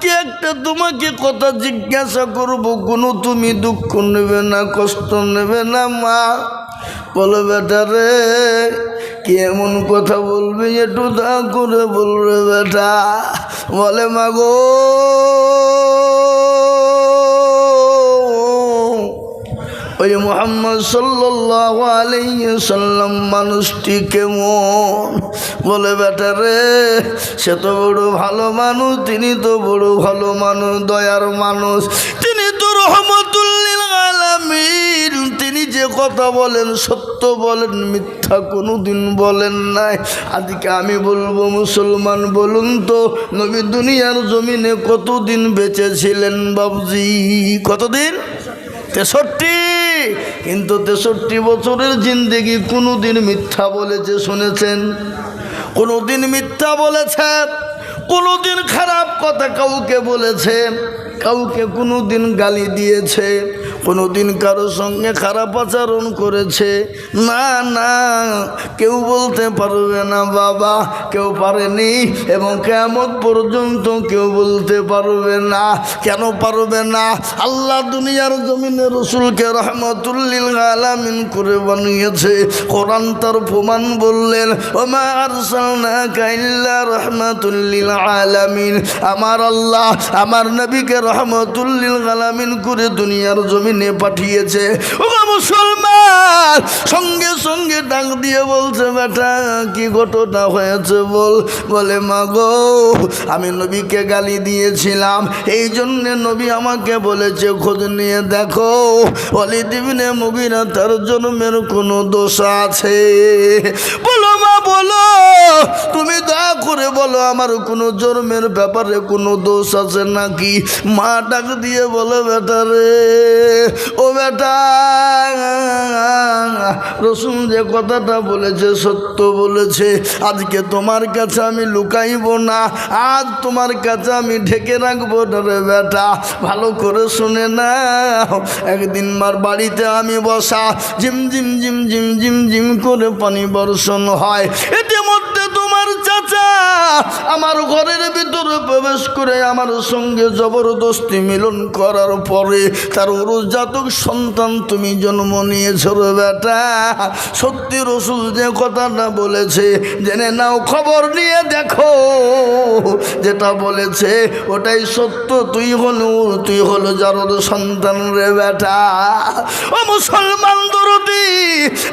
আজকে একটা তোমাকে কথা জিজ্ঞাসা করব, কোনো তুমি দুঃখ নেবে না, কষ্ট নেবে না মা। বলে বেটা রে, কি এমন কথা বলবি একটু দা করে বলবে বেটা। বলে মা গো, ওই মুহাম্মদ সাল্লাল্লাহু আলাইহি সাল্লাম মানুষটি কেমন? বলে বেটা রে, সে তো বড় ভালো মানুষ, তিনি তো বড় ভালো মানুষ, দয়ার মানুষ, তিনি তো রহমতুল লিল আলামিন। তিনি যে কথা বলেন সত্য বলেন, মিথ্যা কোনোদিন বলেন নাই। আজকে আমি বলবো মুসলমান, বলুন তো নবী দুনিয়ার জমিনে কতদিন বেঁচে ছিলেন বাবজি? কতদিন? 63। কিন্তু 63 বছরের জিন্দেগি কোনোদিন মিথ্যা বলেছে শুনেছেন? কোনোদিন মিথ্যা বলেছে? কোনোদিন খারাপ কথা কাউকে বলেছে? কাউকে কোনোদিন গালি দিয়েছে? কোনোদিন কারো সঙ্গে খারাপ আচরণ করেছে? না না, কেউ বলতে পারবে না বাবা, কেউ পারেনি এবং কিয়ামত পর্যন্ত কেউ বলতে পারবে না। কেন পারবে না? আল্লাহ দুনিয়ার জমিনে রসুলকে রহমতুল লিল আলামিন করে বানিয়েছে। কোরআন তার প্রমাণ বললেন, ওমা আরসালনাকা ইল্লা রাহমাতুল লিল আলামিন। আমার আল্লাহ আমার নবীকে রহমতুল লিল আলামিন করে দুনিয়ার জমিনে পাঠিয়েছে। ও মুসলমান, সঙ্গে সঙ্গে ডাক দিয়ে বলছে, বেটা কি ঘটনা হয়েছে বল। বলে মা গো, আমি নবীকে গালি দিয়েছিলাম, এই জন্যে নবী আমাকে বলেছে খোঁজ নিয়ে দেখো ওয়ালিদ ইবনে মুগীরা তার জন্মের কোনো দোষ আছে? বলো মা বলো, তুমি দয়া করে বলো আমার কোনো জন্মের ব্যাপারে কোনো দোষ আছে নাকি? মা ডাক দিয়ে বলে, বেটা রে, ও বেটা, রসুল যে কথাটা বলেছে সত্য বলেছে। আজকে তোমার কাছে আমি লুকাইব না, আজ তোমার কাছে আমি ঢেকে রাখবো না রে বেটা। ভালো করে শুনে না, একদিন মার বাড়িতে আমি বসা, ঝিম ঝিম ঝিম ঝিম ঝিম ঝিম করে পানি বর্ষণ হয়। ইতিমধ্যে তোমার চাচা আমার ঘরের ভিতরে প্রবেশ করে আমার সঙ্গে জবরদস্তি মিলন করার পরে তার উরুজাতক সন্তান তুমি জন্ম নিয়েছ রে বেটা। সত্যি রসুল যে কথাটা বলেছে জেনে নাও, খবর নিয়ে দেখো, যেটা বলেছে ওটাই সত্য। তুই হলো যারদ সন্তান রে বেটা। ও মুসলমান দরদি,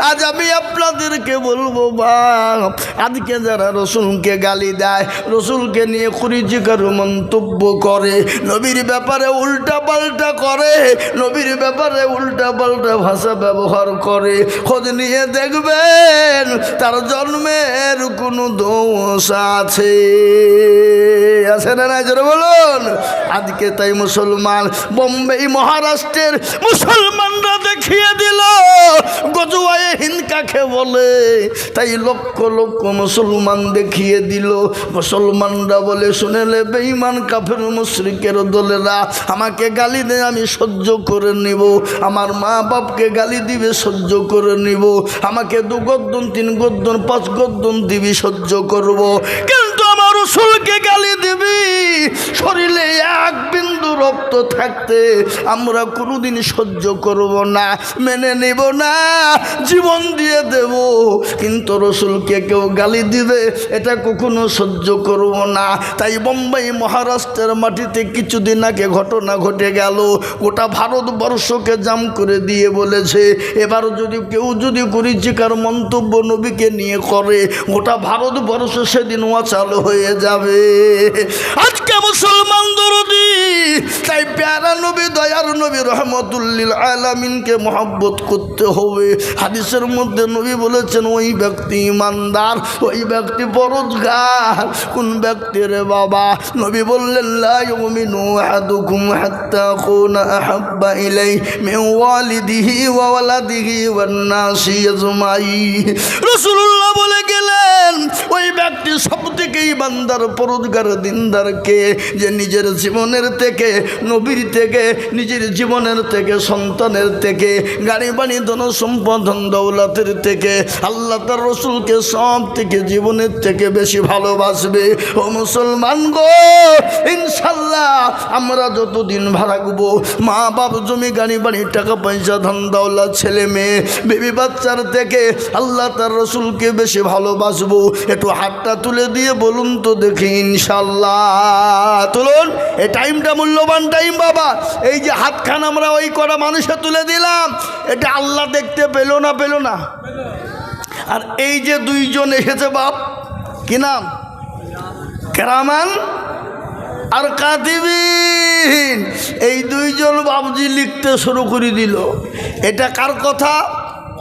আজ আমি আপনাদেরকে বলবো বাপ, আজকে যারা রসুলকে গালি দেয়, রসুলকে নিয়ে কুরুচিকর মন্তব্য করে, নবীর ব্যাপারে উল্টা পাল্টা করে, নবীর ব্যাপারে উল্টা পাল্টা ভাষা ব্যবহার করে, খোঁজ নিয়ে দেখবেন তার জন্মের কোনো দোষ আছে? আছে না না? জোরে বলুন। আজকে তাই মুসলমান, বোম্বে মহারাষ্ট্রের মুসলমানরা দেখিয়ে দিল গজওয়ায়ে হিন্দ কাকে বলে। তাই লক্ষ লক্ষ মুসলমান দেখিয়ে দিল। মুসলমানরা বলে, শুনেলে বেঈমান কাফের মুশরিকের দলেরা আমাকে গালি দেয়, আমি সহ্য করে নিব। আমার মা বাপকে গালি দিবে, সহ্য করে নিব। আমাকে 2 গর্দন 3 গর্দন 5 গর্দন দিবি, সহ্য করব। কিন্তু আমার রসুলকে গালি দিবি, শরীরে 1 বিন্দু রক্ত থাকতে আমরা কোনোদিন সহ্য করব না, মেনে নেব না, জীবন দিয়ে দেব। কিন্তু রসুলকে কেউ গালি দিবে, এটা কখনো সহ্য করব না। তাই বোম্বাই মহারাষ্ট্রের মাটিতে কিছুদিন আগে ঘটনা ঘটে গেল, গোটা ভারতবর্ষকে জাম করে দিয়ে বলেছে, এবার যদি কেউ যদি কুরুচিকর মন্তব্য নবীকে নিয়ে করে, গোটা ভারতবর্ষ সেদিন অচল হয়ে যাবে। আজকে মুসলমান দরদি, তাই প্যারা নবী, দয়ার নবী রহমতুল লিল আলামিনকে মহব্বত করতে হবে। হাদিসের মধ্যে নবী বলেছেন, ওই ব্যক্তি ইমানদার, ওই ব্যক্তি পরহেজগার। কোন ব্যক্তি রে বাবা? নবী বললেন, লা ইউমিনু আহাদুকুম হাত্তা আকুনা আহাব্বা ইলাইহি মিন ওয়ালিদিহি ওয়া ওয়ালাদিহি ওয়ান নাসি আজমাইন। রাসূলুল্লাহ বলে গেলেন, ওই ব্যক্তি সবথেকে সেই বান্দার পরোজগার দিনদার কে? যে নিজের জীবনের থেকে, নবীর থেকে, নিজের জীবনের থেকে, সন্তানের থেকে, গাড়ি বাড়ি ধন সম্পদ ধন দৌলতের থেকে আল্লাহ তার রসুলকে সব থেকে জীবনের থেকে বেশি ভালোবাসবে। ও মুসলমান গো, ইনশাল্লাহ আমরা যতদিন ভাড়াবো, মা বাপ, জমি, গাড়ি বাড়ি, টাকা পয়সা, ধন দৌলত, ছেলে মেয়ে, বেবি বাচ্চার থেকে আল্লাহ তার রসুলকে বেশি ভালোবাসবো। একটু হাতটা তুলে দিয়ে বলুন তো দেখি ইনশাল্লাহ। তুলুন, এই টাইমটা মূল্যবান টাইম বাবা। এই যে হাতখান আমরা ওই করা মানুষে তুলে দিলাম, এটা আল্লাহ দেখতে পেল না? পেল না? আর এই যে দুইজন এসেছে বাপ, কি নাম? কেরামান আর কাতিবিন। এই দুইজন বাবজি লিখতে শুরু করে দিল। এটা কার কথা?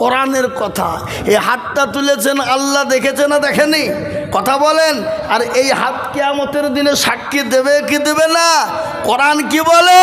কোরআনের কথা। এই হাতটা তুলেছেন আল্লাহ দেখেছে না দেখেনি? কথা বলেন। আর এই হাত কিয়ামতের দিনে সাক্ষী দেবে কি দেবে না? কোরআন কি বলে?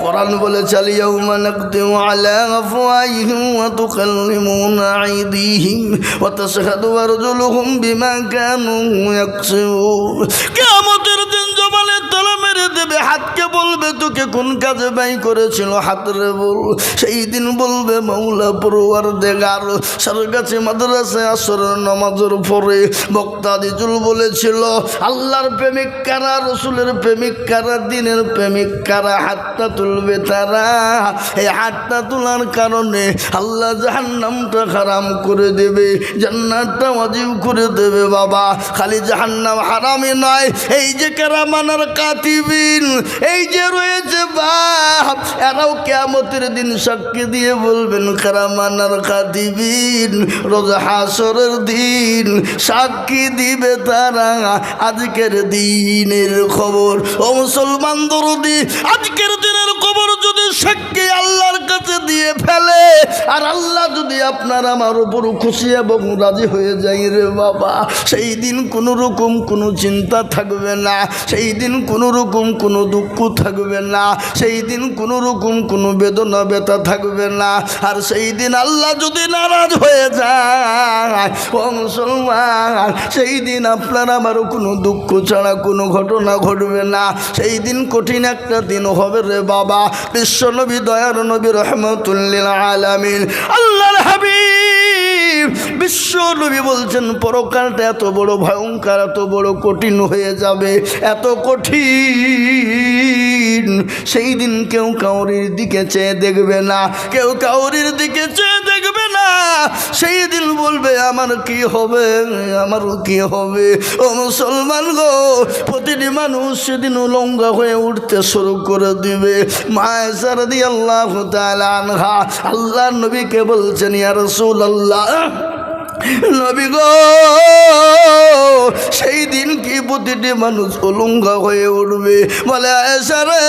কোরআন বলে ইয়াউমা নাকতিমু আলা আফওয়াহিহিম ওয়া তুকাল্লিমুনা আইদিহিম ওয়া তাশহাদু আরজুলুহুম বিমা কানু ইয়াকসিবুন। কিয়ামতের দিন জবানের তলা মেরে দেবে, হাতকে বলবে তোকে কোন কাজে ব্যয় করেছিল, হাতরে বল। সেই দিন বলবে মাওলা পরওয়ারদিগার, সরকাছে মাদ্রাসায় আসরের নামাজের পরে বক্তা দিজুল বলেছিল আল্লাহর প্রেমিক কারা, রসুলের প্রেমিক কারা, দিনের প্রেমিক কারা? হাতটা তুলবে তারা। এই হাতটা তোলার কারণে আল্লাহ জাহান্নামটা হারাম করে দেবে, জান্নাতটা ওয়াজিব করে দেবে বাবা। খালি জাহান্নাম হারামই নয়, এই যে কেরামান আর কাতিবিন এই যে রয়েছে বাপ, এরাও কিয়ামতের দিন সাক্ষী দিয়ে বলবেন কেরামান আর কাতিবিন। রোজ হাসরের দিন সাক্ষী দিবে তারা আজকের দিনের খবর। ও মুসলমান দরদি, আজকের দিনের খবর যদি সাক্ষী আল্লাহর কাছে দিয়ে ফেলে, আর আল্লাহ যদি আপনার আমার উপর খুশি এবং রাজি হয়ে যায় রে বাবা, সেই দিন কোনো রকম কোনো চিন্তা থাকবে না, সেই দিন কোনো রকম কোনো দুঃখ থাকবে না, সেই দিন কোনো রকম কোনো বেদনা ব্যথা থাকবে না। আর সেই দিন আল্লাহ যদি নারাজ হয়ে যায় ও মুসলমান, সেই দিন আপনার আমারও কোনো দুঃখ ছাড়া কোনো ঘটনা ঘটবে না। সেই দিন কঠিন একটা দিন হবে রে বাবা। বিশ্বনবী, দয়ার নবী, রহমতুল লিল আলামিন, আল্লাহর হাবিব বিশ্ব নবী বলছেন পরকালটা এত বড় ভয়ঙ্কর, এত বড় কঠিন হয়ে যাবে, এত কঠিন। সেই দিন কেউ কাউরির দিকে চেয়ে দেখবে না, কেউ কাউরির দিকে চেয়ে দেখবে না। সেই দিন বলবে আমার কি হবে, আমার কি হবে। ও মুসলমান গো, প্রতিটি মানুষ সেদিন উলঙ্গা হয়ে উঠতে শুরু করে দিবে। মায়েশা রাদিয়াল্লাহু তাআলা আনহা আল্লাহর নবীকে বলছেন ইয়া রাসূলুল্লাহ, নবী গো, সেই দিন কি প্রতিটি মানুষ উলঙ্গা হয়ে উঠবে? বলে আয়েশা রে,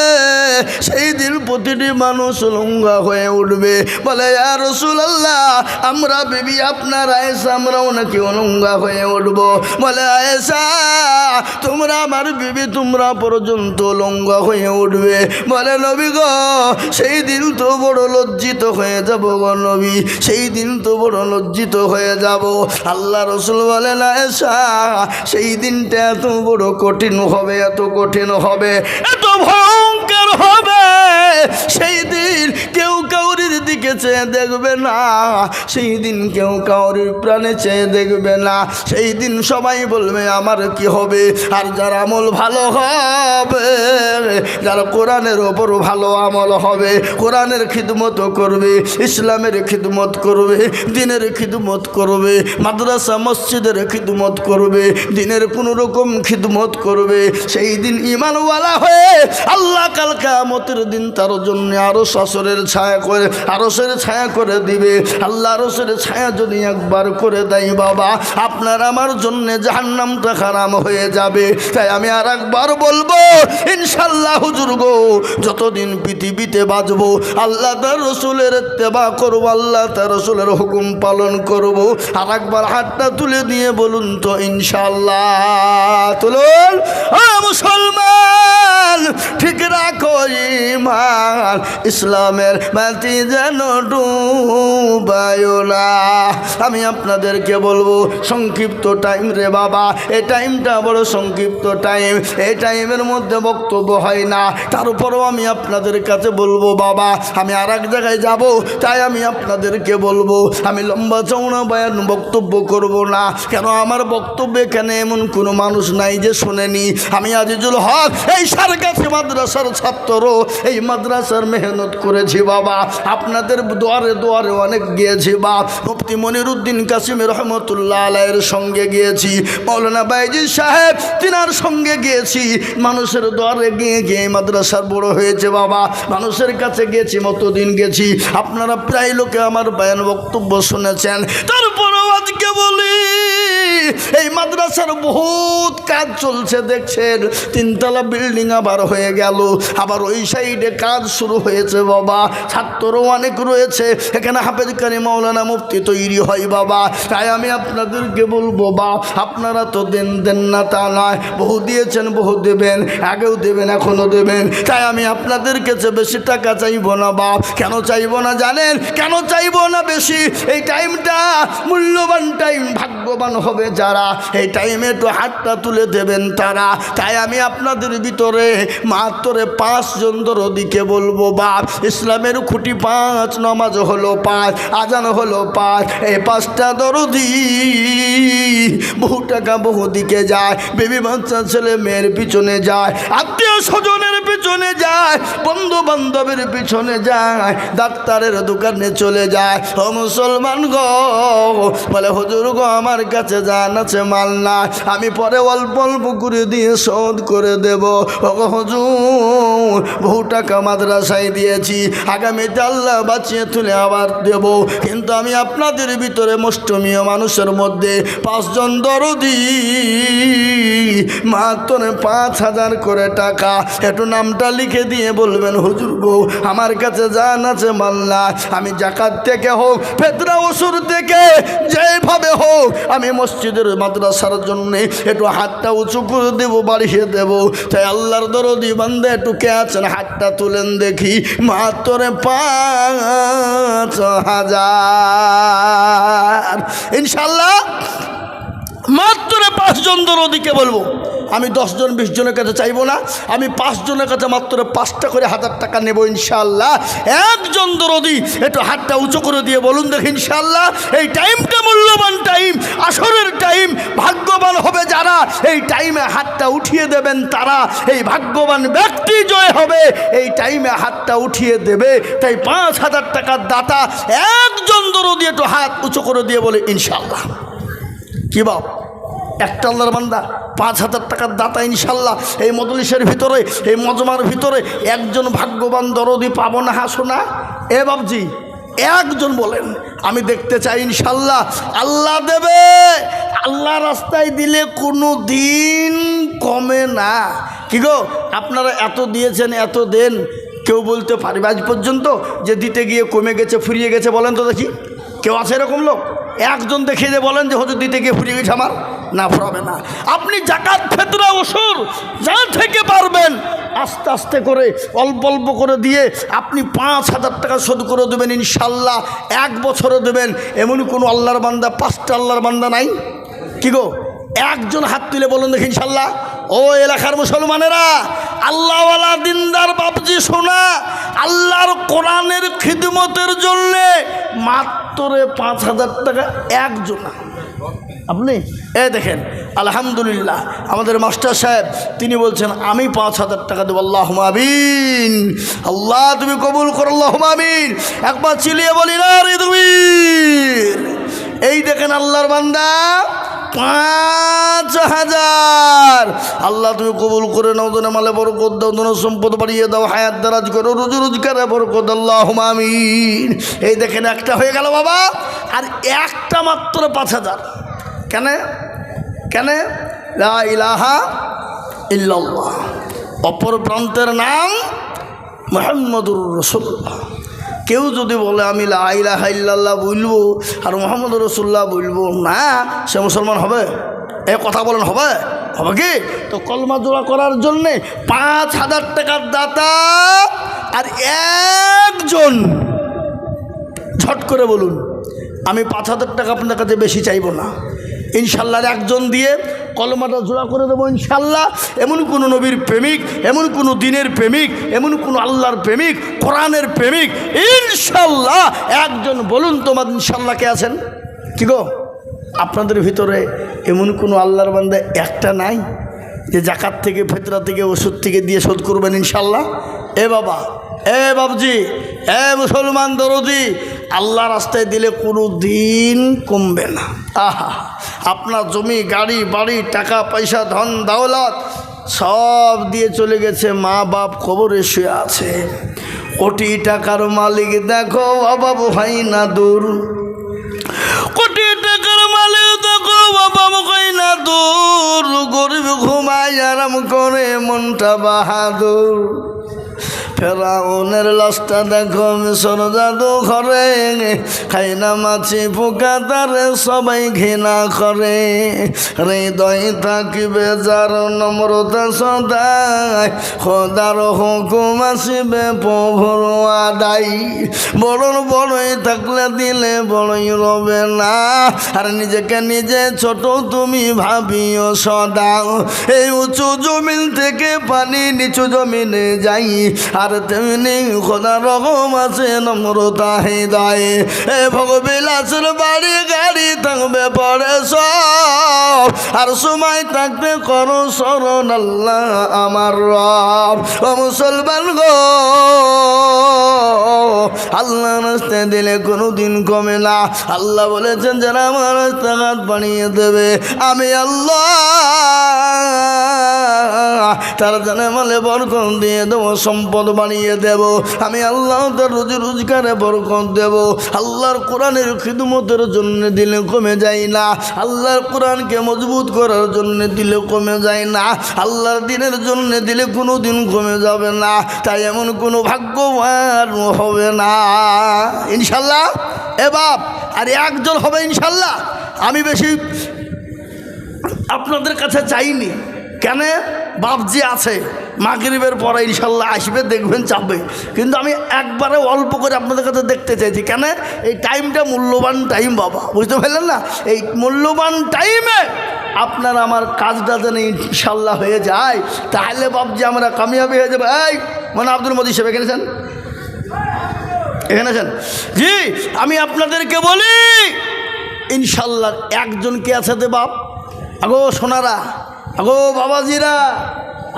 সেই দিন প্রতিটি মানুষ উলঙ্গা হয়ে উঠবে। বলে ইয়া রাসূলুল্লাহ, আমরা বিবি আপনার আয়েশা আমরাও নাকি উলঙ্গা হয়ে উঠব? বলে আয়েশা, তোমরা আমার বিবি, তোমরা পর্যন্ত উলঙ্গা হয়ে উঠবে। বলে নবী গো, সেই দিন তো বড় লজ্জিত হয়ে যাব গো নবী, সেই দিন তো বড় লজ্জিত হয়ে যাব। আল্লাহ রসুল বলেন আয়েশা, সেই দিনটা এত বড় কঠিন হবে, এত কঠিন হবে, এত ভয়ঙ্কর হবে, সেই দিন কেউ কাউরির দিকে চেয়ে দেখবে না, সেই দিন কেউ কাউরির প্রাণে চেয়ে দেখবে না। সেই দিন সবাই বলবে আমার কি হবে। আর যার আমল ভালো হবে, যারা কোরআনের ওপর ভালো আমল হবে, কোরআনের খিদমত করবে, ইসলামের খিদমত করবে, দিনের খিদমত করবে, মাদ্রাসা মসজিদের খিদমত করবে, দিনের কোনো রকম খিদমত করবে, সেই দিন ঈমানওয়ালা হয়ে আল্লাহ কাল কিয়ামতের দিন তার জন্য আরশ আসরের ছায়া করে, আরশের ছায়া করে দিবে। আল্লাহ আরশের ছায়া যদি একবার করে দেয় বাবা, আপনার আমার জন্য জাহান্নামটা হারাম হয়ে যাবে। তাই আমি আর একবার বলবো ইনশাআল্লাহ হুজুর গো, যতদিন পৃথিবীতে বাঁচবো আল্লাহ তার রসুলের ইত্তেবা করবো, আল্লাহ তার রসুলের হুকুম পালন করবো। আর একবার হাতটা তুলে দিয়ে বলুন তো ইনশাআল্লাহ। তুলুন মুসলমান, ইমান ঠিক রাখো ইমান, ইসলামের বাতি যেন ডুবায়ো না। আমি আপনাদেরকে বলবো সংক্ষিপ্ত টাইম রে বাবা, এই টাইমটা বড় সংক্ষিপ্ত টাইম, এই টাইমের মধ্যে বক্তব্য হয় না। তারপরেও আমি আপনাদের কাছে বলবো বাবা, আমি আর এক জায়গায় যাব, তাই আমি আপনাদেরকে বলবো আমি লম্বা চওড়া বয়ান বক্তব্য করব না। কেন আমার বক্তব্য এখানে এমন কোনো মানুষ নাই যে শোনেনি। আমি আজিজুল হক এই সারগাছি মাদ্রাসার ছাত্র, এই মাদ্রাসার মেহনত করেছি বাবা, আপনাদের দুয়ারে দুয়ারে অনেক গিয়েছি বা মুফতি মনিরুদ্দিন কাসিম রহমতুল্লাহ আলাইহির সঙ্গে গিয়েছি, মৌলানা বাইজি সাহেব তিনার সঙ্গে গিয়েছি, মানুষের দুয়ারে গিয়ে গিয়ে মাদ্রাসার বড় হয়েছে বাবা, মানুষের কাছে গেছি, মতদিন গেছি, আপনারা প্রায় লোকে আমার বয়ান বক্তব্য শুনেছেন। তারপরেও আজকে বলি এই মাদ্রাসার বহুত কাজ চলছে, দেখছেন তিনতলা বিল্ডিং আবার হয়ে গেল, আবার ওই সাইডে কাজ শুরু হয়েছে বাবা, ছাত্রও অনেক রয়েছে, এখানে হাফেজ কারি মাওলানা মুফতি তৈরি হয় বাবা। তাই আমি আপনাদেরকে বলবো বা আপনারা তো দেন না তা নয়, বহু দিয়েছেন বহু দেবেন, আগেও দেবেন এখনও দেবেন। তাই আমি আপনাদের কাছে বেশি টাকা চাইবো না বাপ। কেন চাইবো না জানেন? কেন চাইবো না বেশি? এই টাইমটা মূল্যবান টাইম, ভাগ্যবান হবে যারা এই টাইমে একটু হাতটা তুলে দেবেন তারা। তাই আমি আপনাদের ভিতরে মাত্র 5 জন দরদিকে বলবো বাপ, ইসলামের খুঁটি 5, নামাজ হলো 5, আজান হলো 5, এই 5টা দরদি বহু টাকা বহু দিকে যায়, বেবি বাচ্চা ছেলে মেয়ের পিছনে যায়, আত্মীয় স্বজনের পিছনে যায়, বন্ধু বান্ধবের পিছনে যায়, ডাক্তারের দোকানে চলে যায়। ও মুসলমান গো, বলে হুজুর গো আমার কাছে জান আছে, মাল না, আমি পরে অল্প অল্প করে দিয়ে শোধ করে দেব। ও হুজুর বহু টাকা মাদ্রাসায় দিয়েছি, আগামীতে আল্লাহ বাঁচিয়ে তুলে আবার দেব, কিন্তু আমি আপনাদের ভিতরে মুষ্টমীয় মানুষের মধ্যে 5 জন দরদি মাত্র 5,000 করে টাকা, একটু নামটা লিখে দিয়ে বলবেন হুজুর গো আমার কাছে জান আছে, মাল না, আমি জাকাত থেকে হোক ফেতরা ওসুর থেকে যেভাবে হোক আমি মসজিদের মাদ্রাসার জন্য একটু হাতটা উঁচু করে দেবো, বাড়িয়ে দেবো। তাই আল্লাহর দরদি বান্দা একটু কে আছেন হাতটা তুলেন দেখি, মাত্র 5,000 ইনশাল্লাহ। মাত্র 5 জন দরদিকে বলবো, আমি 10 জন 20 জনের কাছে চাইবো না, আমি 5 জনের কাছে মাত্র 5টা করে 1000 টাকা নেব ইনশাল্লাহ। একজন দরদি একটু হাতটা উঁচু করে দিয়ে বলুন দেখি ইনশাল্লাহ। এই টাইমটা মূল্যবান টাইম, আসরের টাইম, ভাগ্যবান হবে যারা এই টাইমে হাতটা উঠিয়ে দেবেন তারা, এই ভাগ্যবান ব্যক্তি জয় হবে এই টাইমে হাতটা উঠিয়ে দেবে। তাই 5,000 টাকার দাতা একজন দরদি একটু হাত উঁচু করে দিয়ে বলে ইনশাল্লাহ। কি বাপ, একটা আল্লাহর বান্দা 5,000 টাকার দাতা ইনশাল্লাহ। এই মজলিসের ভিতরে, এই মজমার ভিতরে একজন ভাগ্যবান দরদি পাবো না? হাসো না এ বাবজি, একজন বলেন, আমি দেখতে চাই ইনশাল্লাহ। আল্লাহ দেবে, আল্লাহ রাস্তায় দিলে কোনো দিন কমে না। কি গো আপনারা এত দিয়েছেন, এত দেন, কেউ বলতে পারবে আজ পর্যন্ত যে দিতে গিয়ে কমে গেছে, ফুরিয়ে গেছে? বলেন তো দেখি, কেউ আছে এরকম লোক? একজন দেখিয়ে যে বলেন যে হুজুর দিতে গিয়ে ফুরিয়ে গেছে আমার? না, ফুরাবে না। আপনি জাকাত ফেতরা ওসুর যা থেকে পারবেন আস্তে আস্তে করে অল্প অল্প করে দিয়ে আপনি 5,000 টাকা শোধ করে দেবেন ইনশাল্লাহ। 1 বছরে দেবেন, এমন কোনো আল্লাহর বান্দা, 5টা আল্লাহর বান্দা নাই? কি গো একজন হাত তুলে বলুন দেখি ইনশাল্লাহ। ও এলাকার মুসলমানেরা, আল্লাহওয়ালা দিনদার বাপজি শোনা, আল্লাহর কোরআনের খিদমতের জন্যে মাত্র 5,000 টাকা একজন। আপনি দেখেন আলহামদুলিল্লাহ, আমাদের মাস্টার সাহেব তিনি বলছেন আমি 5,000 টাকা দেবো। আল্লাহুম্মা আমিন। আল্লাহ তুমি কবুল করো, আল্লাহুম্মা আমিন। একবার চিলিয়ে বলি না রে তুমি। এই দেখেন আল্লাহর বান্দা 5,000। আল্লাহ তুমি কবুল করে নাও, দোনে মালে বরকত দাও, দোনে সম্পদ বাড়িয়ে দাও, হায়াত দারাজ করো, রুজি রোজগারে বরকত, আল্লাহুম্মা আমিন। এই দেখেন একটা হয়ে গেল বাবা, আর একটা মাত্র 5,000। কেন? কেন? লা ইলাহা ইল্লাল্লাহ, অপর প্রান্তের নাম মুহাম্মাদুর রাসূলুল্লাহ। কেউ যদি বলে আমি লা ইলাহা ইল্লাল্লাহ বলবো আর মুহাম্মাদুর রাসূলুল্লাহ বলবো না, সে মুসলমান হবে? এ কথা বলেন হবে? হবে কি? তো কলমা জোড়া করার জন্যে 5,000 টাকার দাতা আর একজন, ঝট করে বলুন, আমি 5,000 টাকা আপনার কাছে বেশি চাইবো না, ইনশাল্লাহ একজন দিয়ে কলমাটা জোড়া করে দেবো ইনশাল্লাহ। এমন কোনো নবীর প্রেমিক, এমন কোনো দিনের প্রেমিক, এমন কোনো আল্লাহর প্রেমিক, কোরআনের প্রেমিক, ইনশাল্লাহ একজন বলুন তোমার ইনশাল্লাহ কে আছেন? কি গো, আপনাদের ভিতরে এমন কোনো আল্লাহর বান্দা একটা নাই যে জাকাত থেকে, ফিতরা থেকে, ওষুধ থেকে দিয়ে শোধ করবেন ইনশাল্লাহ? এ বাবা, এ বাবজি, এ মুসলমান দরদি, আল্লাহ রাস্তায় দিলে কোনো দিন কমবে না। আহা, আপনার জমি, গাড়ি, বাড়ি, টাকা পয়সা, ধন দৌলত সব দিয়ে চলে গেছে, মা বাপ কবরে শুয়ে আছে, কোটি টাকার মালিক দেখো অভাব হয় না দূর, কোটি টাকার মালিক দেখো অভাব হয় না দূর, গরিব ঘুমায় আরাম করে মনটা বাহাদুর। ফেরাউনের লাশটা দেখো মিশর জাদু ঘরে, খাই না মাছি পোকা তারে সবাই ঘৃণা করে, হৃদয় থাকিবে যার নম্রতা সদায়, খোদার হুকুম আসিবে প্রভুর আদায়, বড় বড়ই থাকলে দিলে বড়ই রবে না, আর নিজেকে নিজে ছোট তুমি ভাবিও সদা, এই উঁচু জমিন থেকে পানি নিচু জমিনে যাই, আর তেমনি খোদা রকম আছে নম্রতা হৃদয়, এ ভোগবিলাসের বাড়ি গাড়ি থাকবে পরে সব, আর সময় থাকতে করো শরণ আল্লাহ আমার রব। ও মুসলমান গো, আল্লাহ রাস্তায় দিলে কোনো দিন কমে না। আল্লাহ বলেছেন যারা আমার রাস্তাঘাট বানিয়ে দেবে আমি আল্লাহ তারা জানে মালে বরকত দিয়ে দেবো, সম্পদ বানিয়ে দেব আমি আল্লাহ, তার রুজি রোজগারে বরকত দেব। আল্লাহর কোরআনের খিদমতের জন্য দিলে কমে যায় না, আল্লাহর কোরআনকে মজবুত করার জন্য দিলে কমে যায় না, আল্লাহর দিনের জন্য দিলে কোনো দিন কমে যাবে না। তাই এমন কোনো ভাগ্যবান হবে না ইনশাল্লাহ। এ বাপ, আর একজন হবে ইনশাল্লাহ। আমি বেশি আপনাদের কাছে চাইনি, কেন? বাপজি আছে, মাগরিবের পরে ইনশাল্লাহ আসবে, দেখবেন চাপবে, কিন্তু আমি একবারে অল্প করে আপনাদের কাছে দেখতে চাইছি। কেন? এই টাইমটা মূল্যবান টাইম বাবা, বুঝতে পারলেন না? এই মূল্যবান টাইমে আপনার আমার কাজটা যেন ইনশাল্লাহ হয়ে যায়, তাহলে বাপজি আমরা কামিয়াবি হয়ে যাবে। এই মানে আব্দুল মজিদ সাহেব এখানে আছেন, এখানে আছেন? জি, আমি আপনাদেরকে বলি ইনশাল্লাহ একজনকে আছে দে বাপ, আগো সোনারা, আগো বাবাজিরা,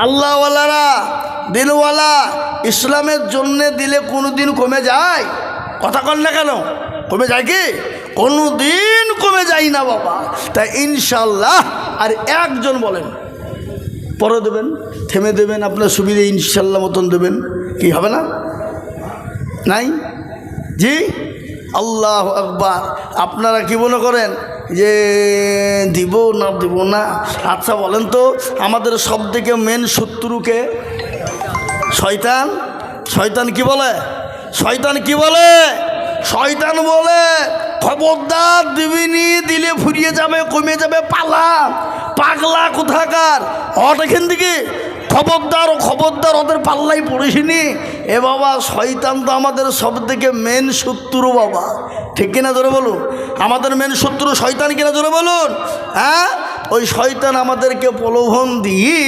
আল্লাহওয়ালারা, দিলওয়ালা, ইসলামের জন্যে দিলে কোনো দিন কমে যায়? কথা কন না কেন? কমে যায় কি? কোনো দিন কমে যায় না বাবা। তাই ইনশাল্লাহ আর একজন বলেন, পরে দেবেন, থেমে দেবেন, আপনার সুবিধে ইনশাল্লাহ মতন দেবেন, কি হবে না? নাই? জি, আল্লাহ আকবার। আপনারা কি মনে করেন যে দিব না দিব না? আচ্ছা বলেন তো, আমাদের সব থেকে মেন শত্রুকে শয়তান। শয়তান কি বলে? শয়তান কি বলে? শয়তান বলে খবরদার দিবিনি, দিলে ফুরিয়ে যাবে, কমে যাবে, পালা পাগলা কোথাকার, হট এখান থেকে, খবরদার খবরদার, ওদের পাল্লাই পড়েছিনি। এ বাবা, শয়তান তো আমাদের সব থেকে মেন শত্রু বাবা, ঠিক কিনা জোরে বলুন? আমাদের মেন শত্রু শয়তান কিনা জোরে বলুন? হ্যাঁ, ওই শয়তান আমাদেরকে প্রলোভন দিয়ে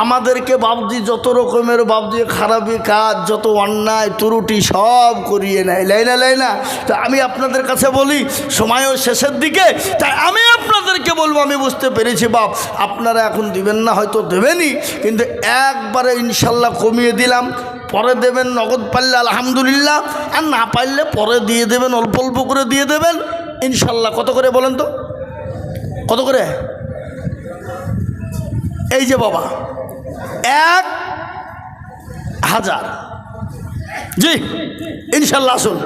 আমাদেরকে বাবজি যত রকমের বাবজি খারাপি কাজ, যত অন্যায় ত্রুটি সব করিয়ে নেয়, লাই না। তা আমি আপনাদের কাছে বলি, সময়ও শেষের দিকে, তাই আমি আপনাদেরকে বলবো, আমি বুঝতে পেরেছি বাপ, আপনারা এখন দিবেন না, হয়তো দেবেনই, কিন্তু একবারে ইনশাল্লাহ কমিয়ে দিলাম, পরে দেবেন নগদ পারলে আলহামদুলিল্লাহ, আর না পারলে পরে দিয়ে দেবেন, অল্প অল্প করে দিয়ে দেবেন ইনশাল্লাহ। কত করে বলেন তো, কত করে? এই যে বাবা 1,000, জি ইনশাল্লাহ। আসুন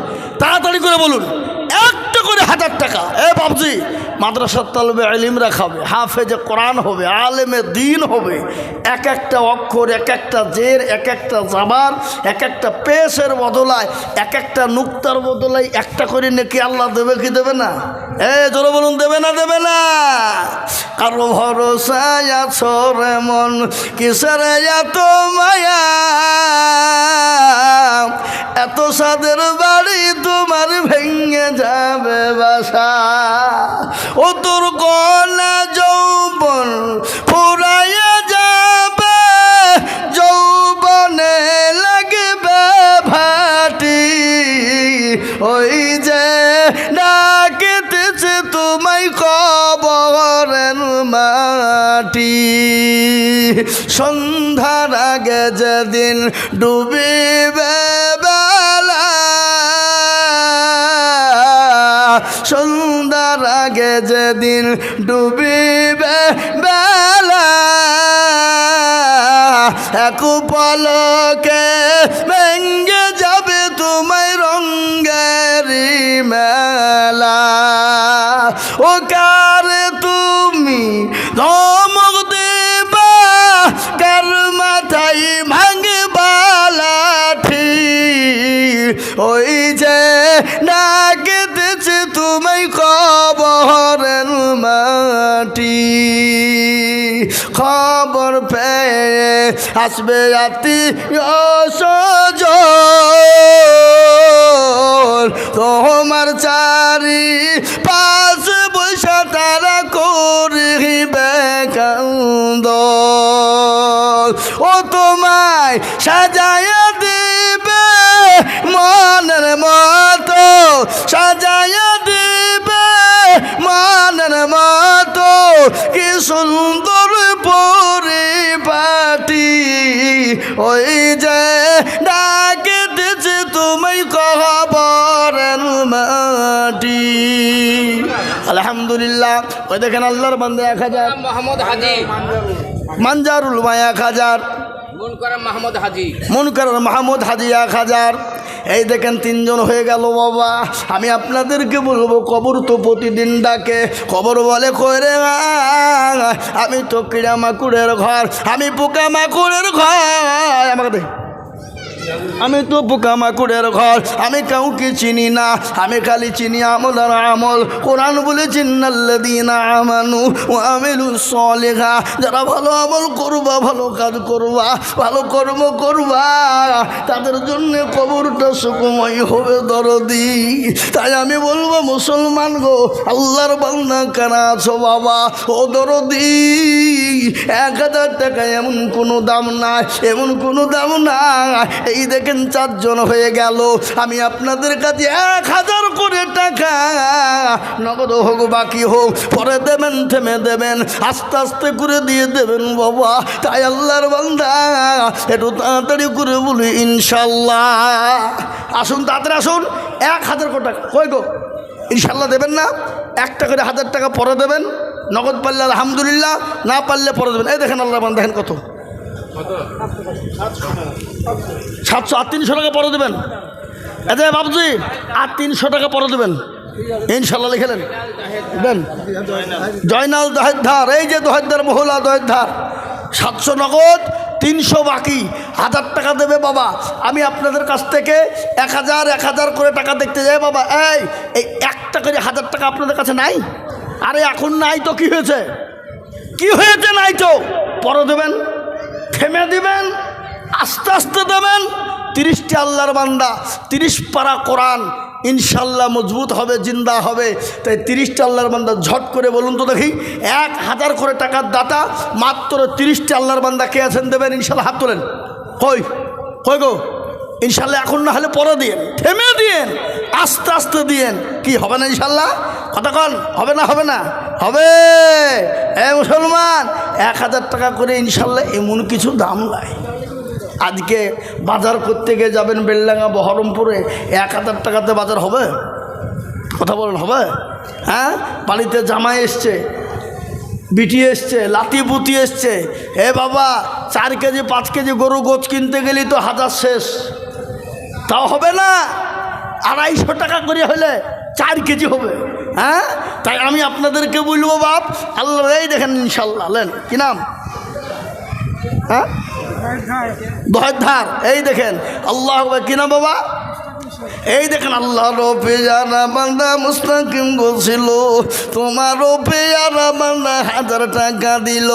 তাড়াতাড়ি করে বলুন, একটা করে 1,000 টাকা। এ বাবজি, মাদ্রাসার তালবে ইলমরা খাবে, হাফেজে কোরআন হবে, আলেমে দিন হবে, এক একটা অক্ষর, এক একটা জের, এক একটা জাবার, এক একটা পেশের বদলায়, এক একটা নুক্তার বদলায় একটা করে নাকি আল্লাহ দেবে কি দেবে না? জোরে বলুন, দেবে না দেবে না? কারো ভরসায় আছো রে মন, কিসের এত মায়া, এত সাদের বাড়ি তোমার ভেঙে যাবে বাসা। ও তোর কলা যৌবন ফুরাইয়া যাবে, যৌবনে লাগবে ভাটি, ওই যে ডাকিতেছে তোমায় কবরের মাটি। সন্ধ্যার আগে যেদিন ডুবিবে বেলা, সন্ধ্যার আগে যেদিন ডুবিবে বেলা, এক পলকে ভেঙে যাবে তোমায় রঙ্গের মেলা। ও কারে তুমি ধমক দেবা, কার মাথায় ভাঙবা লাঠি, ওই যে ডাকিতেছে তোমায় কবরের মাটি। খবর পেয়ে আসবে আত্মীয়-স্বজন, তোমার চারি পাশ বৈশা তারা করিবে কান্দন। ও তোমায় সাজায়া দিবে মনের মতো, সাজায়া দিবে মনের মতো, কি সুন্দর পরিপাটি, ওই যে ডাকিতেছে তোমায় কবরের মাটি। আলহামদুলিল্লাহ। ওই দেখেন আল্লাহর বান্দা 1000, মোহাম্মদ হাজি, মানজারুল মা 1000, মুনকার মাহমুদ হাজি 1000। এই দেখেন 3 জন হয়ে গেল বাবা। আমি আপনাদেরকে বলবো, কবর তো প্রতিদিন ডাকে। কবর বলে কইরে আমি তো কিড়া মাকুড়ের ঘর, আমি পোকা মাকুড়ের ঘর, আমাকে দে, আমি তো পোকা মাকুড়ের ঘর, আমি কাউকে চিনি না, আমি খালি চিনি আমল আর আমল। কোরআন বলে চিন্নাল্লাযীনা আমানু ওয়া আমিলুস সলিহা, যারা ভালো আমল করবা, ভালো কাজ করবা, ভালো কর্ম করবা, তাদের জন্য কবরটা সুখময় হবে দরদি। তাই আমি বলবো মুসলমান গো, আল্লাহর বান্দা কারা আছো বাবা, ও দরদি, 1000 টাকা এমন কোনো দাম নাই, এমন কোনো দাম নাই। এই দেখেন 4 জন হয়ে গেল। আমি আপনাদের কাছে 1000 করে টাকা, নগদ হোক বাকি হোক, পরে দেবেন, থেমে দেবেন, আস্তে আস্তে করে দিয়ে দেবেন বাবা। তাই আল্লাহর বান্দা একটু তাড়াতাড়ি করে বলি ইনশাল্লাহ। আসুন, তাড়াতাড়ি আসুন। 1000 করে টাকা কই গো? ইনশাল্লাহ দেবেন না? 1 টাকা করে 1000 টাকা পরে দেবেন, নগদ পারলে আলহামদুলিল্লাহ, না পারলে পরে দেবেন। এই দেখেন আল্লাহর বান্দা, দেখেন কত, 700 আর 300 টাকা পরে দেবেন। এতে বাবুজি আর 300 টাকা পরে দেবেন ইনশাল্লাহ। লিখেলেন দেন জয়নাল দহেদ্ধার, এই যে দহেদ্ধার মহলা দহেদ্ধার, 700 নগদ, 300 বাকি, 1000 টাকা দেবে বাবা। আমি আপনাদের কাছ থেকে 1000 করে টাকা দেখতে যাই বাবা। এই 1 টাকা 1000 টাকা আপনাদের কাছে নাই? আরে এখন নাই তো কি হয়েছে? কি হয়েছে? নাই তো, পরে দেবেন, থেমে দিবেন, আস্তে আস্তে দেবেন। 30টি আল্লাহর বান্দা, 30 পারা কোরআন ইনশাল্লাহ মজবুত হবে, জিন্দা হবে। তাই 30টি আল্লাহর বান্দা ঝট করে বলুন তো দেখি, 1000 করে টাকার দাতা মাত্র 30টি আল্লাহর বান্দা কে আছেন দেবেন ইনশাল্লাহ? হাত তোলেন। কই কই গো? ইনশাল্লাহ এখন না হলে পরে দিয়েন, থেমে দিয়েন, আস্তে আস্তে দিয়েন। কি হবে না ইনশাল্লাহ? কথা কন, হবে না? হবে না? হবে। মুসলমান 1000 টাকা করে ইনশাল্লাহ এমন কিছু দাম নাই। আজকে বাজার করতে গিয়ে যাবেন বেলডাঙ্গা বহরমপুরে, 1000 টাকাতে বাজার হবে? কথা বলেন, হবে? হ্যাঁ, বাড়িতে জামাই এসছে, বিটি এসছে, লাতিপুতি এসছে, এ বাবা 4 কেজি 5 কেজি গরু গোছ কিনতে গেলি তো 1000 শেষ, তাও হবে না। 250 টাকা করে হলে 4 কেজি হবে। হ্যাঁ, তাই আমি আপনাদেরকে বলবো বাপ, আল্লাহ এই দেখেন ইনশাল্লাহ, লেন কি নাম? হ্যাঁ, দহেদ্ধার। এই দেখেন আল্লাহ, কি নাম বাবা? এই দেখেন আল্লাহর পেয়ারা বান্দা মুস্তাকিম বলছিল, তোমারও পেয়ারা বান্দা 1000 টাকা দিল,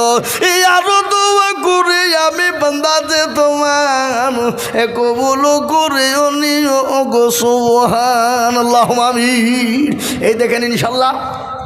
এই আরো দোয়া করে আমি বান্দা যে তোমার কবুল করে নিও গো সুবহানাল্লাহ আমিন। এই দেখেন ইনশাআল্লাহ।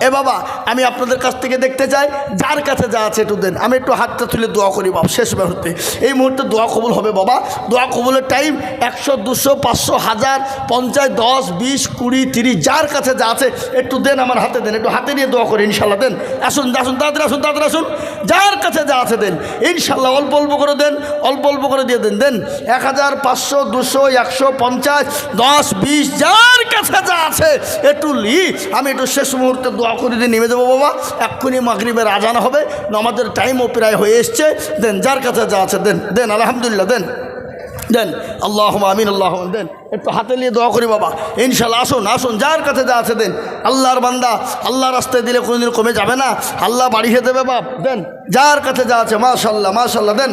এ বাবা আমি আপনাদের কাছ থেকে দেখতে চাই যার কাছে যা আছে একটু দেন। আমি একটু হাতটা তুলে দোয়া করি বাবা শেষ মুহূর্তে, এই মুহূর্তে দোয়া কবুল হবে বাবা। দোয়া কবুলের টাইম 100, 200, 500, 1000, 50, 10, 20, 20, 30 যার কাছে যা আছে একটু দেন, আমার হাতে দেন, একটু হাতে নিয়ে দোয়া করি ইনশাল্লাহ। দেন, আসুন আসুন তাড়াতাড়ি আসুন, তাড়াতাড়ি আসুন, যার কাছে যা আছে দেন ইনশাল্লাহ। অল্প অল্প করে দেন, অল্প অল্প করে দিয়ে দেন। দেন 1000, 500, 200, 150, 10, 20 যার কাছে যা আছে একটু আমি একটু শেষ মুহূর্তে দোয়া করে দিয়ে নেমে যাবো বাবা। এক্ষুনি মাগরিবের আজান হবে, নামাজের টাইমও প্রায় হয়ে এসছে। দেন যার কাছে যা আছে দেন, দেন আলহামদুলিল্লাহ দেন, দেন আল্লাহুম্মা আমিন, আল্লাহুম্মা দেন। একটু হাতে নিয়ে দোয়া করি বাবা ইনশাল্লাহ। আসুন আসুন যার কাছে যা আছে দেন। আল্লাহর বান্দা আল্লাহ রাস্তায় দিলে কোনোদিন কমে যাবে না, আল্লাহ বাড়িয়ে দেবে বাপ। দেন যার কাছে যা আছে মাশাআল্লাহ মাশাআল্লাহ দেন।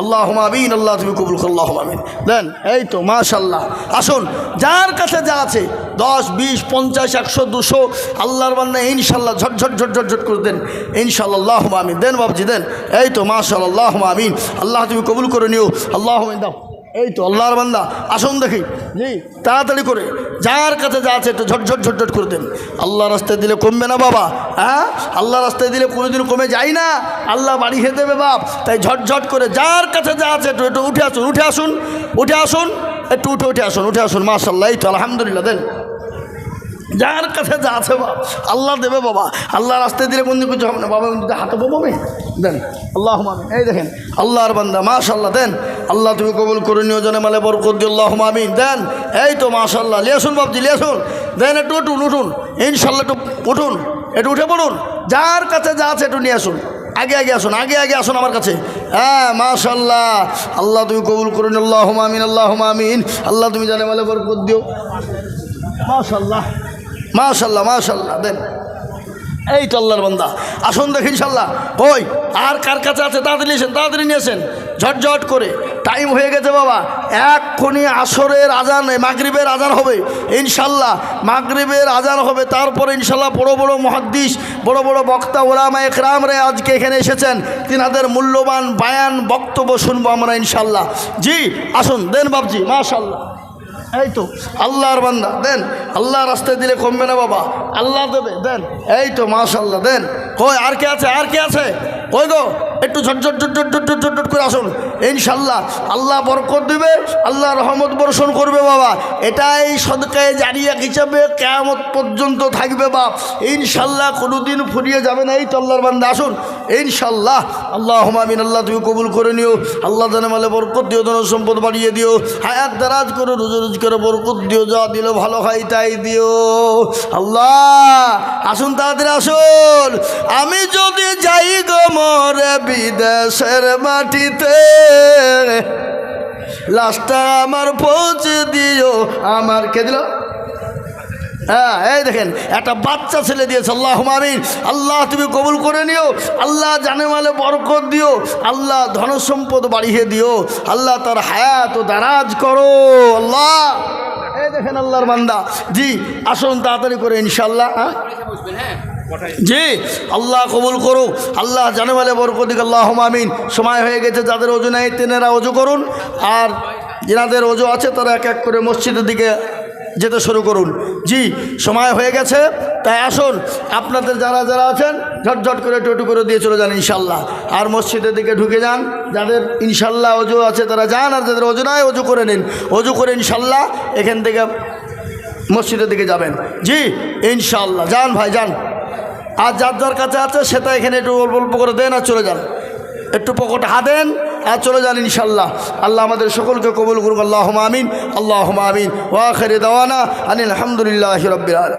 আল্লাহুম্মা আমিন, আল্লাহ তুমি কবুল করো, আল্লাহুম্মা আমিন দেন। এই তো মাশাআল্লাহ। আসুন যার কাছে যা আছে 10, 20, 50, 100, 200 আল্লাহর বান্দা ইনশাল্লাহ ঝটঝট ঝটঝট ঝট করে দেন ইনশাআল্লাহ। আল্লাহুম্মা আমিন দেন বাবজি দেন। এই তো মাশাআল্লাহ, আল্লাহুম্মা আমিন, আল্লাহ তুমি কবুল করে নিও, আল্লাহুম্মা আমিন দাও। এই তো আল্লাহর বান্দা আসুন দেখি জি তাড়াতাড়ি করে যার কাছে যা আছে একটু ঝটঝট ঝটঝট করে দেন। আল্লাহ রাস্তায় দিলে কমবে না বাবা, হ্যাঁ আল্লাহ রাস্তায় দিলে কোনোদিন কমে যায় না, আল্লাহ বাড়িয়ে দেবে বাপ। তাই ঝটঝট করে যার কাছে যা আছে একটু একটু উঠে আসুন, উঠে আসুন, উঠে আসুন, একটু উঠে আসুন, উঠে আসুন মাশাআল্লাহ। এই তো আলহামদুলিল্লাহ দেন। যার কাছে যা আছে বাবা আল্লাহ দেবে বাবা, আল্লাহ রাস্তায় দিলে কোনদিন কিছু হবে না বাবা, কিন্তু হাতে পাবো দেন আল্লাহুম্মা আমিন। এই দেখেন আল্লাহর বান্দা মাশাআল্লাহ দেন। আল্লাহ তুমি কবুল করে নিও, জানে মালে বরকত দিও, আল্লাহুম্মা আমিন দেন। এই তো মাশাআল্লাহ লিয়ে আসুন বাবজি লিয়ে আসুন দেন। একটু উঠুন উঠুন ইনশাআল্লাহ, একটু উঠুন, একটু উঠে পড়ুন, যার কাছে যা আছে একটু নিয়ে আসুন, আগে আগে আসুন, আগে আগে আসুন আমার কাছে। হ্যাঁ মাশাআল্লাহ, আল্লাহ তুমি কবুল করে নিও, আল্লাহুম্মা আমিন, আল্লাহুম্মা আমিন। আল্লাহ তুমি জানে মালে বরকত দিও, মাশাআল্লাহ মাশাআল্লাহ মাশাআল্লাহ দেন। এই তো আল্লাহর বান্দা আসুন দেখি ইনশাআল্লাহ। ওই আর কার কাছে আছে তাড়াতাড়ি নিয়েছেন, তাড়াতাড়ি নিয়েছেন ঝটঝট করে। টাইম হয়ে গেছে বাবা, এক্ষুনি আসরের আজান মাগরিবের আজান হবে ইনশাআল্লাহ, মাগরিবের আজান হবে। তারপরে ইনশাআল্লাহ বড় বড় মুহাদ্দিস, বড় বড় বক্তা ওলামা ইকরামরা আজকে এখানে এসেছেন, তিনাদের মূল্যবান বায়ান বক্তব্য শুনবো আমরা ইনশাআল্লাহ। জি আসুন দেন বাবজি মাশাআল্লাহ। এই তো আল্লাহর বান্দা দেন, আল্লাহ রাস্তায় দিলে কমবে না বাবা, আল্লাহ দেবে দেন। এই তো মাশাআল্লাহ দেন। কই আর কে আছে, আর কে আছে, কই গো একটু ঝটঝট ঝটঝট ঝটঝট ঝটঝট করে আসুন ইনশাআল্লাহ। আল্লাহ বরকত দিবে, আল্লাহ রহমত বর্ষণ করবে বাবা। এটাই সদকায়ে জারিয়া হিসাবে কিয়ামত পর্যন্ত থাকবে বাপ ইনশাআল্লাহ, কোনোদিন ফুরিয়ে যাবে না। এই তো আল্লাহর বান্দা আসুন ইনশাআল্লাহ। আল্লাহুম্মা আমিন, আল্লাহ তুমি কবুল করে নিও, আল্লাহ জানে মালে বরকত দিও, ধন সম্পদ বাড়িয়ে দিও, হায়াত দারাজ করে রুজি করে বরকত দিও, যা দিলো ভালো হয় তাই দিও আল্লাহ। আসুন তাড়াতাড়ি আসুন। আমি যদি যাই গো মরে বিদেশের মাটিতে, লাশটা আমার পৌঁছে দিও, আমার কে দিল? হ্যাঁ এই দেখেন একটা বাচ্চা ছেলে দিয়েছে, আল্লাহুম্মা আমিন। আল্লাহ তুমি কবুল করে নিও, আল্লাহ জানে মালে বরকত দিও, আল্লাহ ধন সম্পদ বাড়িয়ে দিও, আল্লাহ তার হায়াত ও দারাজ করো আল্লাহ। এই দেখেন আল্লাহর বান্দা জি আসুন তাড়াতাড়ি করে ইনশাআল্লাহ। জি আল্লাহ কবুল করো, আল্লাহ জানে মালে বরকত দিক, আল্লাহুম্মা আমিন। সময় হয়ে গেছে, যাদের ওযু নাই তেনারা ওযু করুন, আর যাদের ওযু আছে তারা এক এক করে মসজিদের দিকে যেতে শুরু করুন। জি সময় হয়ে গেছে, তাই আসুন আপনাদের যারা যারা আছেন ঝটঝট করে টোটো করে দিয়ে চলে যান ইনশাআল্লাহ, আর মসজিদের দিকে ঢুকে যান। যাদের ইনশাআল্লাহ ওযু আছে তারা যান, আর যাদের ওযু নাই ওযু করে নিন, ওযু করে ইনশাআল্লাহ এখান থেকে মসজিদের দিকে যাবেন। জি ইনশাআল্লাহ যান ভাই যান। আর যার যার কাছে আছে সেটা এখানে একটু অল্প অল্প করে দেন আর চলে যান, একটু পকেটে হাতেন আর চলে যান ইনশাআল্লাহ। আল্লাহ আমাদের সকলকে কবুল করুক, আল্লাহুম্মা আমিন, আল্লাহুম্মা আমিন। ওয়া আখিরু দাওয়ানা আনিল হামদুলিল্লাহি রাব্বিল আলামিন।